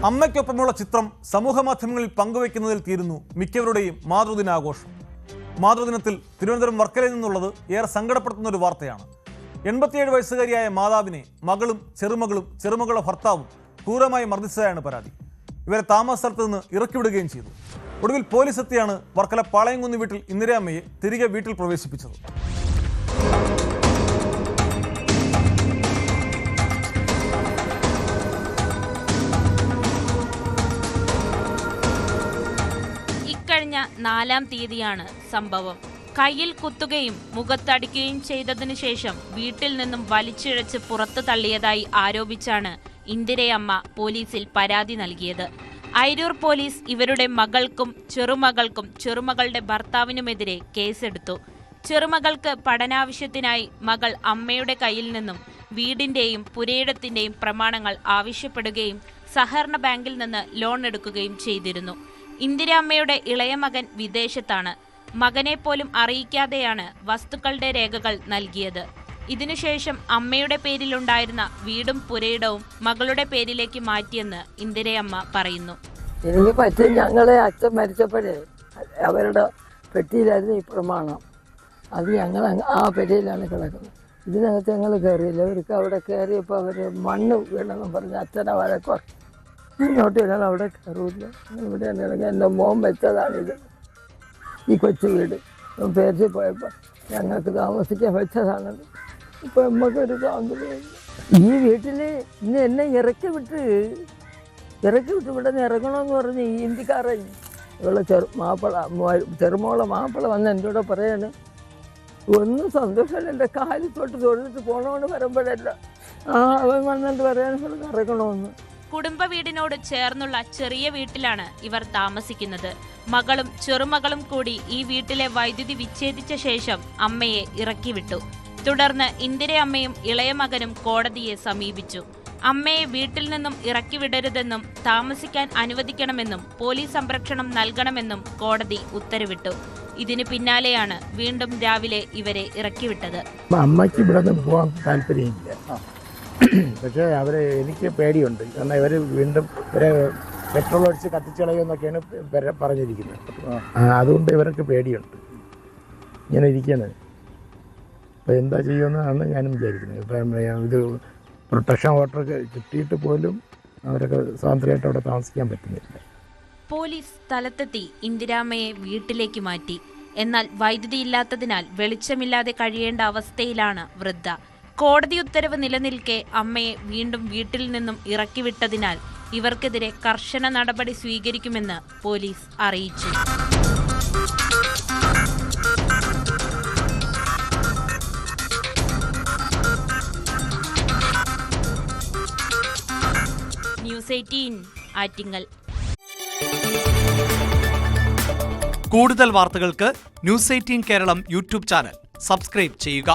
അമ്മയ്ക്കൊപ്പമുള്ള ചിത്രം സമൂഹമാധ്യമങ്ങളിൽ പങ്കുവയ്ക്കുന്നതിൽ തീരുന്നു മിക്കവരുടെയും മാതൃദിനാഘോഷം. മാതൃദിനത്തിൽ തിരുവനന്തപുരം വർക്കലയിൽ നിന്നുള്ളത് ഏറെ സങ്കടപ്പെടുത്തുന്ന ഒരു വാർത്തയാണ്. 87 വയസ്സുകാരിയായ മാതാവിനെ മകളും ചെറുമകളുടെ ഭർത്താവും ക്രൂരമായി മർദ്ദിച്ചതായാണ് പരാതി. ഇവരെ താമസ സ്ഥലത്ത് നിന്ന് ഇറക്കിവിടുകയും ചെയ്തു. ഒടുവിൽ പോലീസ് എത്തിയാണ് വർക്കല പാളയംകുന്ന് വീട്ടിൽ ഇന്ദിരാമ്മയെ തിരികെ വീട്ടിൽ പ്രവേശിപ്പിച്ചത്. ഇക്കഴിഞ്ഞ 4-ാം തീയതിയാണ് സംഭവം. കയ്യിൽ കുത്തുകയും മുഖത്തടിക്കുകയും ചെയ്തതിനു ശേഷം വീട്ടിൽ നിന്നും വലിച്ചിഴച്ച് പുറത്തു തള്ളിയതായി ആരോപിച്ചാണ് ഇന്ദിരയമ്മ പോലീസിൽ പരാതി നൽകിയത്. അയിരൂർ പോലീസ് ഇവരുടെ മകൾക്കും ചെറുമകളുടെ ഭർത്താവിനുമെതിരെ കേസെടുത്തു. ചെറുമകൾക്ക് പഠനാവശ്യത്തിനായി മകൾ അമ്മയുടെ കയ്യിൽ നിന്നും വീടിന്റെയും പുരയിടത്തിന്റെയും പ്രമാണങ്ങൾ ആവശ്യപ്പെടുകയും സഹകരണ ബാങ്കിൽ നിന്ന് ലോൺ എടുക്കുകയും ചെയ്തിരുന്നു. ഇന്ദിരാമ്മയുടെ ഇളയ മകൻ വിദേശത്താണ്. മകനെ പോലും അറിയിക്കാതെയാണ് വസ്തുക്കളുടെ രേഖകൾ നൽകിയത്. ഇതിനുശേഷം അമ്മയുടെ പേരിലുണ്ടായിരുന്ന വീടും പുരയിടവും മകളുടെ പേരിലേക്ക് മാറ്റിയെന്ന് ഇന്ദിരയമ്മ പറയുന്നു. എനിക്ക് പറ്റും, ഞങ്ങളെ അച്ഛൻ മരിച്ചപ്പോഴേ അവരുടെ പെട്ടിയിലായിരുന്നു ഈ പ്രമാണം. അത് ഞങ്ങൾ ആ പെട്ടിയിലാണ് കിടക്കുന്നത്. ഇതിനകത്ത് ഞങ്ങൾ കയറിയില്ല. അവർക്ക് അവിടെ കയറിയപ്പോൾ അവർ മണ്ണ് വീണെന്നും പറഞ്ഞ് അച്ഛനെ വഴക്കോ ഇങ്ങോട്ട് ഞങ്ങൾ അവിടെ കയറില്ല. ഇവിടെയാണ് കിടക്കുക. എൻ്റെ മോൻ വെച്ചതാണിത്. ഈ കൊച്ചു വീട് പേരിച്ച് പോയപ്പോൾ ഞങ്ങൾക്ക് താമസിക്കാൻ വെച്ചതാണത്. ഇപ്പം നമുക്കൊരു സ്വാതന്ത്ര്യം. ഈ വീട്ടിൽ ഇന്ന് എന്നെ ഇറക്കി വിട്ട് ഇവിടെ നിന്ന് ഇറങ്ങണമെന്ന് പറഞ്ഞ് ഈ ഇന്ത്യക്കാരൻ ഇവളെ ചെറുമോളെ മാപ്പിള വന്ന് എൻ്റെ കൂടെ പറയാണ്, ഒന്നും സന്തോഷമല്ല, എൻ്റെ കാലിൽ തൊട്ട് തൊഴുതിട്ട് പോകണമെന്ന് വരുമ്പോഴല്ല അവൻ വന്നിട്ട് പറയാൻ ഇറങ്ങണമെന്ന്. കുടുംബ വീടിനോട് ചേർന്നുള്ള ചെറിയ വീട്ടിലാണ് ഇവർ താമസിക്കുന്നത്. മകളും ചെറുമകളും കൂടി ഈ വീട്ടിലെ വൈദ്യുതി വിച്ഛേദിച്ച ശേഷം അമ്മയെ ഇറക്കിവിട്ടു. തുടർന്ന് ഇന്ദിരയമ്മയും ഇളയ മകനും കോടതിയെ സമീപിച്ചു. അമ്മയെ വീട്ടിൽ നിന്നും ഇറക്കിവിടരുതെന്നും താമസിക്കാൻ അനുവദിക്കണമെന്നും പോലീസ് സംരക്ഷണം നൽകണമെന്നും കോടതി ഉത്തരവിട്ടു. ഇതിന് പിന്നാലെയാണ് വീണ്ടും രാവിലെ ഇവരെ ഇറക്കിവിട്ടത്. അമ്മയ്ക്ക് ഇവിടെ നിന്ന് പോകാൻ താല്പര്യമില്ല, പക്ഷേ എനിക്ക് പേടിയുണ്ട്. കാരണം ഇവർ വീണ്ടും ഇവരെ പെട്രോൾ അടിച്ച് കത്തിച്ചളയുമെന്നൊക്കെയാണ് പറഞ്ഞിരിക്കുന്നത്. അതുകൊണ്ട് ഇവർക്ക് പേടിയുണ്ട്. ഇങ്ങനെ ഇരിക്കുന്നത് അപ്പോൾ എന്താ ചെയ്യുമെന്നാണ് ഞാനും വിചാരിക്കുന്നത്. ഇപ്പം ഇത് പ്രൊട്ടക്ഷൻ ഓർഡർ കിട്ടിയിട്ട് പോലും അവരൊക്കെ സ്വാതന്ത്ര്യമായിട്ട് അവിടെ താമസിക്കാൻ പറ്റുന്നില്ല. പോലീസ് സ്ഥലത്തെത്തി ഇന്ദിരാമ്മയെ വീട്ടിലേക്ക് മാറ്റി. എന്നാൽ വൈദ്യുതി ഇല്ലാത്തതിനാൽ വെളിച്ചമില്ലാതെ കഴിയേണ്ട അവസ്ഥയിലാണ് വൃദ്ധ. കോടതി ഉത്തരവ് നിലനിൽക്കെ അമ്മയെ വീണ്ടും വീട്ടിൽ നിന്നും ഇറക്കിവിട്ടതിനാൽ ഇവർക്കെതിരെ കർശന നടപടി സ്വീകരിക്കുമെന്ന് പോലീസ് അറിയിച്ചു. ന്യൂസ് 18 ആറ്റിങ്ങൽ. കൂടുതൽ വാർത്തകൾക്ക് news 18 Keralam YouTube channel subscribe ചെയ്യുക.